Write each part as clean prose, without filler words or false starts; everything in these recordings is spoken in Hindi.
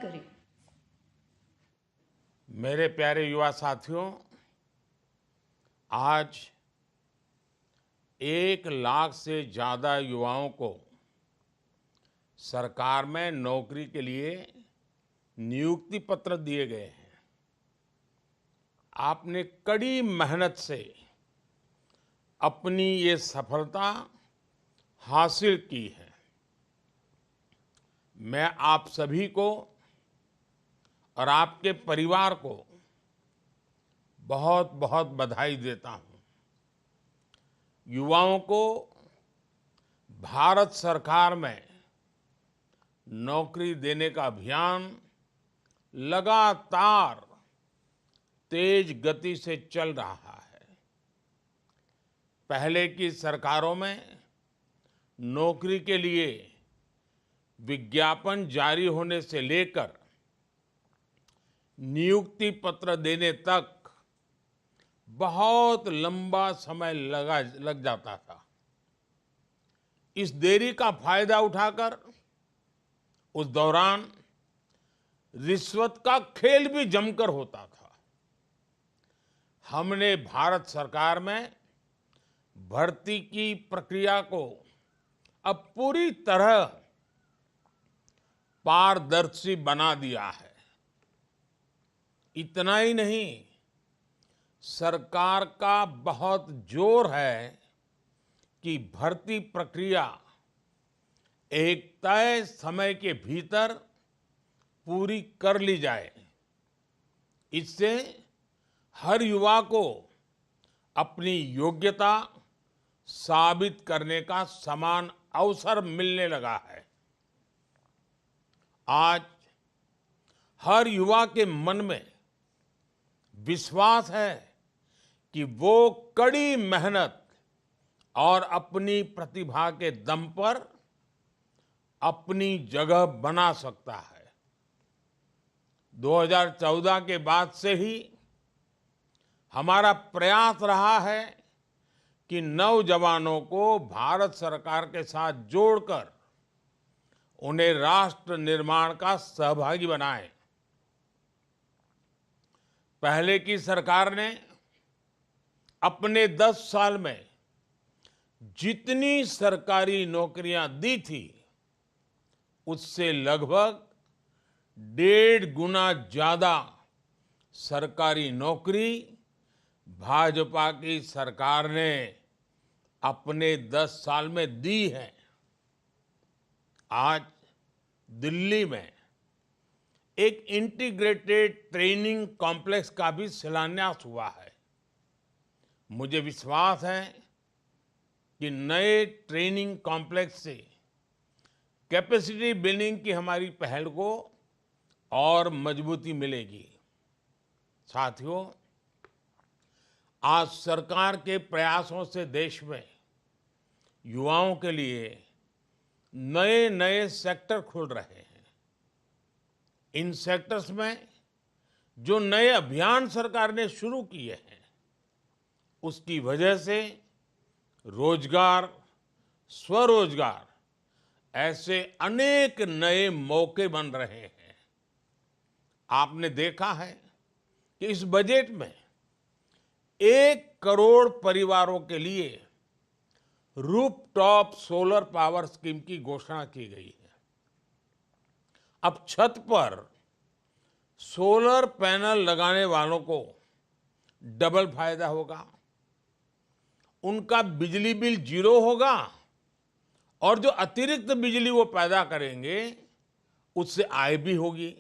करें। मेरे प्यारे युवा साथियों, आज 1 लाख से ज्यादा युवाओं को सरकार में नौकरी के लिए नियुक्ति पत्र दिए गए हैं। आपने कड़ी मेहनत से अपनी ये सफलता हासिल की है। मैं आप सभी को और आपके परिवार को बहुत बहुत बधाई देता हूं। युवाओं को भारत सरकार में नौकरी देने का अभियान लगातार तेज गति से चल रहा है। पहले की सरकारों में नौकरी के लिए विज्ञापन जारी होने से लेकर नियुक्ति पत्र देने तक बहुत लंबा समय लग जाता था। इस देरी का फायदा उठाकर उस दौरान रिश्वत का खेल भी जमकर होता था। हमने भारत सरकार में भर्ती की प्रक्रिया को अब पूरी तरह पारदर्शी बना दिया है। इतना ही नहीं, सरकार का बहुत जोर है कि भर्ती प्रक्रिया एक तय समय के भीतर पूरी कर ली जाए। इससे हर युवा को अपनी योग्यता साबित करने का समान अवसर मिलने लगा है। आज हर युवा के मन में विश्वास है कि वो कड़ी मेहनत और अपनी प्रतिभा के दम पर अपनी जगह बना सकता है। 2014 के बाद से ही हमारा प्रयास रहा है कि नौजवानों को भारत सरकार के साथ जोड़कर उन्हें राष्ट्र निर्माण का सहभागी बनाएं। पहले की सरकार ने अपने 10 साल में जितनी सरकारी नौकरियां दी थी, उससे लगभग 1.5 गुना ज्यादा सरकारी नौकरी भाजपा की सरकार ने अपने 10 साल में दी है। आज दिल्ली में एक इंटीग्रेटेड ट्रेनिंग कॉम्प्लेक्स का भी शिलान्यास हुआ है। मुझे विश्वास है कि नए ट्रेनिंग कॉम्प्लेक्स से कैपेसिटी बिल्डिंग की हमारी पहल को और मजबूती मिलेगी। साथियों, आज सरकार के प्रयासों से देश में युवाओं के लिए नए नए सेक्टर खुल रहे हैं। इन सेक्टर्स में जो नए अभियान सरकार ने शुरू किए हैं, उसकी वजह से रोजगार, स्वरोजगार ऐसे अनेक नए मौके बन रहे हैं। आपने देखा है कि इस बजट में 1 करोड़ परिवारों के लिए रूफटॉप सोलर पावर स्कीम की घोषणा की गई है। अब छत पर सोलर पैनल लगाने वालों को डबल फायदा होगा। उनका बिजली बिल 0 होगा और जो अतिरिक्त बिजली वो पैदा करेंगे, उससे आय भी होगी।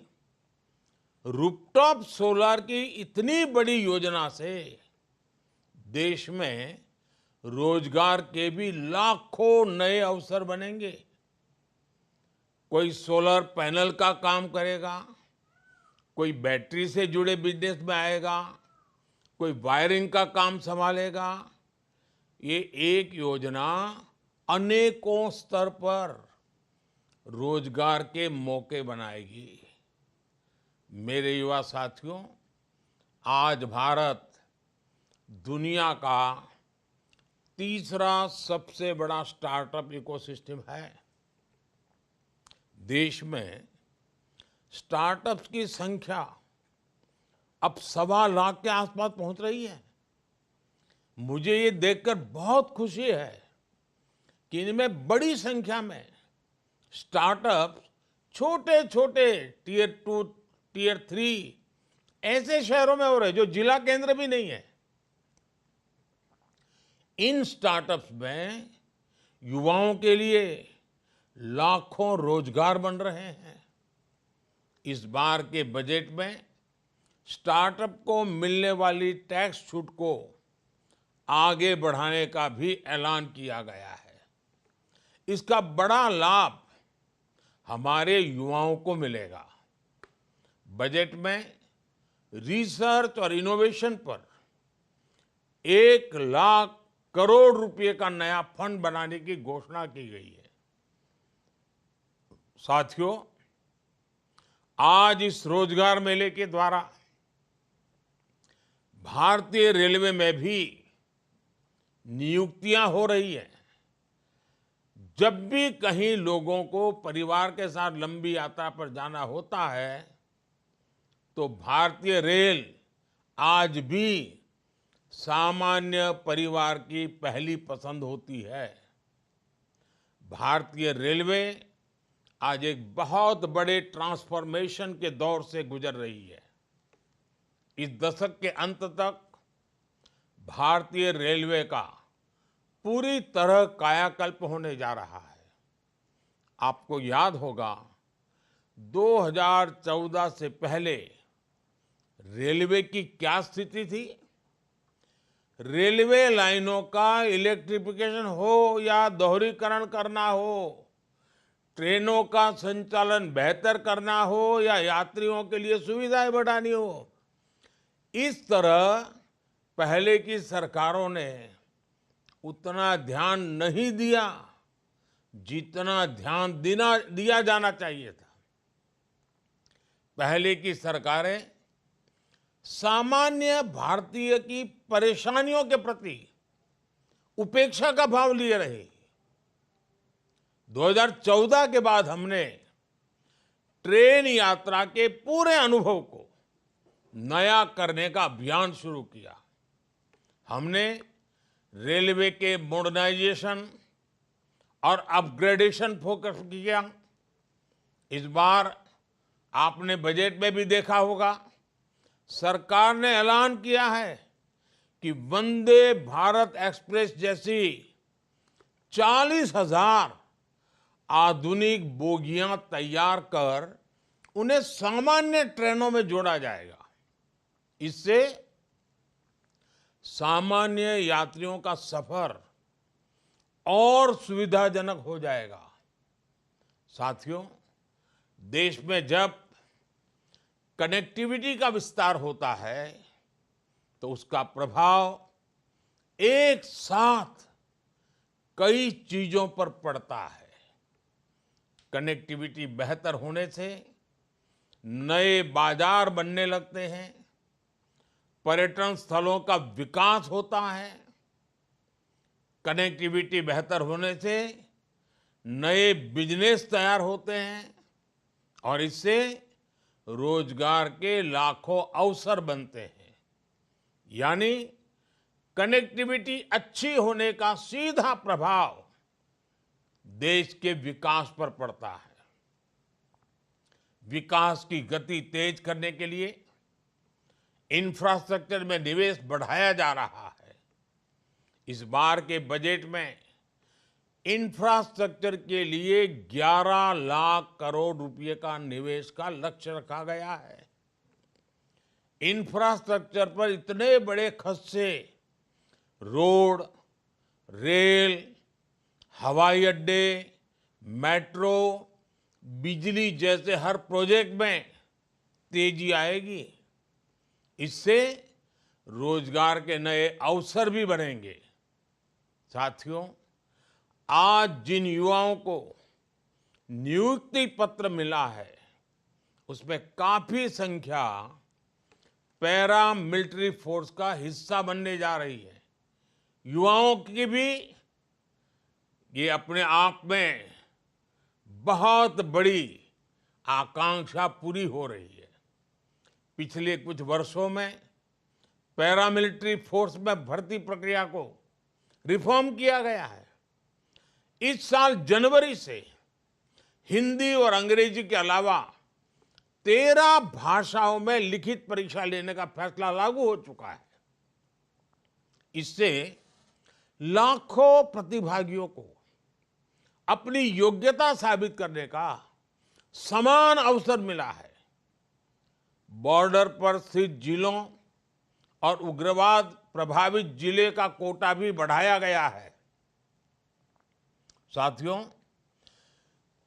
रूफटॉप सोलर की इतनी बड़ी योजना से देश में रोजगार के भी लाखों नए अवसर बनेंगे। कोई सोलर पैनल का काम करेगा, कोई बैटरी से जुड़े बिजनेस में आएगा, कोई वायरिंग का काम संभालेगा। ये एक योजना अनेकों स्तर पर रोजगार के मौके बनाएगी। मेरे युवा साथियों, आज भारत दुनिया का तीसरा सबसे बड़ा स्टार्टअप इकोसिस्टम है। देश में स्टार्टअप्स की संख्या अब 1.25 लाख के आसपास पहुंच रही है। मुझे ये देखकर बहुत खुशी है कि इनमें बड़ी संख्या में स्टार्टअप्स छोटे छोटे टियर 2, टियर 3 ऐसे शहरों में हो रहे जो जिला केंद्र भी नहीं है। इन स्टार्टअप्स में युवाओं के लिए लाखों रोजगार बन रहे हैं। इस बार के बजट में स्टार्टअप को मिलने वाली टैक्स छूट को आगे बढ़ाने का भी ऐलान किया गया है। इसका बड़ा लाभ हमारे युवाओं को मिलेगा। बजट में रिसर्च और इनोवेशन पर 1 लाख करोड़ रुपए का नया फंड बनाने की घोषणा की गई है। साथियों, आज इस रोजगार मेले के द्वारा भारतीय रेलवे में भी नियुक्तियां हो रही हैं। जब भी कहीं लोगों को परिवार के साथ लंबी यात्रा पर जाना होता है तो भारतीय रेल आज भी सामान्य परिवार की पहली पसंद होती है। भारतीय रेलवे आज एक बहुत बड़े ट्रांसफॉर्मेशन के दौर से गुजर रही है। इस दशक के अंत तक भारतीय रेलवे का पूरी तरह कायाकल्प होने जा रहा है। आपको याद होगा 2014 से पहले रेलवे की क्या स्थिति थी। रेलवे लाइनों का इलेक्ट्रिफिकेशन हो या दोहरीकरण करना हो, ट्रेनों का संचालन बेहतर करना हो या यात्रियों के लिए सुविधाएं बढ़ानी हो, इस तरह पहले की सरकारों ने उतना ध्यान नहीं दिया जितना ध्यान दिया जाना चाहिए था। पहले की सरकारें सामान्य भारतीय की परेशानियों के प्रति उपेक्षा का भाव लिए रही। 2014 के बाद हमने ट्रेन यात्रा के पूरे अनुभव को नया करने का अभियान शुरू किया। हमने रेलवे के मॉडर्नाइजेशन और अपग्रेडेशन फोकस किया। इस बार आपने बजट में भी देखा होगा, सरकार ने ऐलान किया है कि वंदे भारत एक्सप्रेस जैसी 40,000 आधुनिक बोगियां तैयार कर उन्हें सामान्य ट्रेनों में जोड़ा जाएगा। इससे सामान्य यात्रियों का सफर और सुविधाजनक हो जाएगा। साथियों, देश में जब कनेक्टिविटी का विस्तार होता है तो उसका प्रभाव एक साथ कई चीजों पर पड़ता है। कनेक्टिविटी बेहतर होने से नए बाजार बनने लगते हैं, पर्यटन स्थलों का विकास होता है। कनेक्टिविटी बेहतर होने से नए बिजनेस तैयार होते हैं और इससे रोजगार के लाखों अवसर बनते हैं। यानी कनेक्टिविटी अच्छी होने का सीधा प्रभाव देश के विकास पर पड़ता है। विकास की गति तेज करने के लिए इंफ्रास्ट्रक्चर में निवेश बढ़ाया जा रहा है। इस बार के बजट में इंफ्रास्ट्रक्चर के लिए 11 लाख करोड़ रुपए का निवेश का लक्ष्य रखा गया है। इंफ्रास्ट्रक्चर पर इतने बड़े खर्च से रोड, रेल, हवाई अड्डे, मेट्रो, बिजली जैसे हर प्रोजेक्ट में तेजी आएगी। इससे रोजगार के नए अवसर भी बनेंगे। साथियों, आज जिन युवाओं को नियुक्ति पत्र मिला है उसमें काफी संख्या पैरा मिलिट्री फोर्स का हिस्सा बनने जा रही है। युवाओं की भी ये अपने आप में बहुत बड़ी आकांक्षा पूरी हो रही है। पिछले कुछ वर्षों में पैरामिलिट्री फोर्स में भर्ती प्रक्रिया को रिफॉर्म किया गया है। इस साल जनवरी से हिंदी और अंग्रेजी के अलावा 13 भाषाओं में लिखित परीक्षा लेने का फैसला लागू हो चुका है। इससे लाखों प्रतिभागियों को अपनी योग्यता साबित करने का समान अवसर मिला है। बॉर्डर पर स्थित जिलों और उग्रवाद प्रभावित जिले का कोटा भी बढ़ाया गया है। साथियों,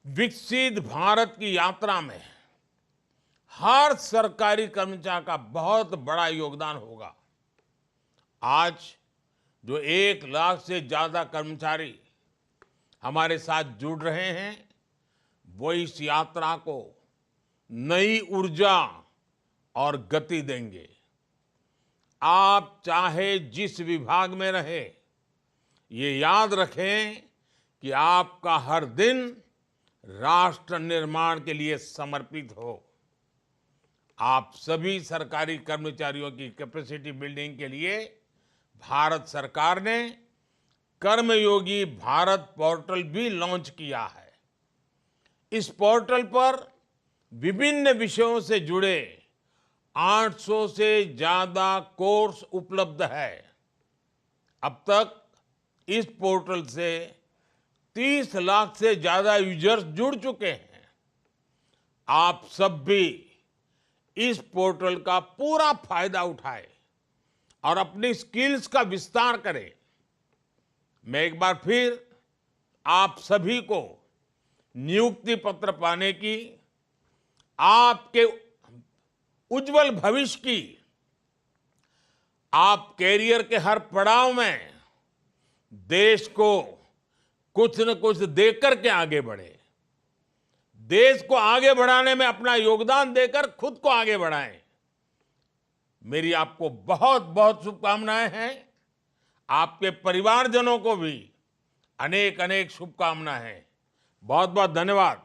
विकसित भारत की यात्रा में हर सरकारी कर्मचारी का बहुत बड़ा योगदान होगा। आज जो 1 लाख से ज्यादा कर्मचारी हमारे साथ जुड़ रहे हैं, वो इस यात्रा को नई ऊर्जा और गति देंगे। आप चाहे जिस विभाग में रहे, ये याद रखें कि आपका हर दिन राष्ट्र निर्माण के लिए समर्पित हो। आप सभी सरकारी कर्मचारियों की कैपेसिटी बिल्डिंग के लिए भारत सरकार ने कर्मयोगी भारत पोर्टल भी लॉन्च किया है। इस पोर्टल पर विभिन्न विषयों से जुड़े 800 से ज्यादा कोर्स उपलब्ध है। अब तक इस पोर्टल से 30 लाख से ज्यादा यूजर्स जुड़ चुके हैं। आप सब भी इस पोर्टल का पूरा फायदा उठाएं और अपनी स्किल्स का विस्तार करें। मैं एक बार फिर आप सभी को नियुक्ति पत्र पाने की, आपके उज्जवल भविष्य की, आप कैरियर के हर पड़ाव में देश को कुछ न कुछ देकर के आगे बढ़े। देश को आगे बढ़ाने में अपना योगदान देकर खुद को आगे बढ़ाएं। मेरी आपको बहुत बहुत शुभकामनाएं हैं। आपके परिवारजनों को भी अनेक अनेक शुभकामनाएं हैं। बहुत बहुत धन्यवाद।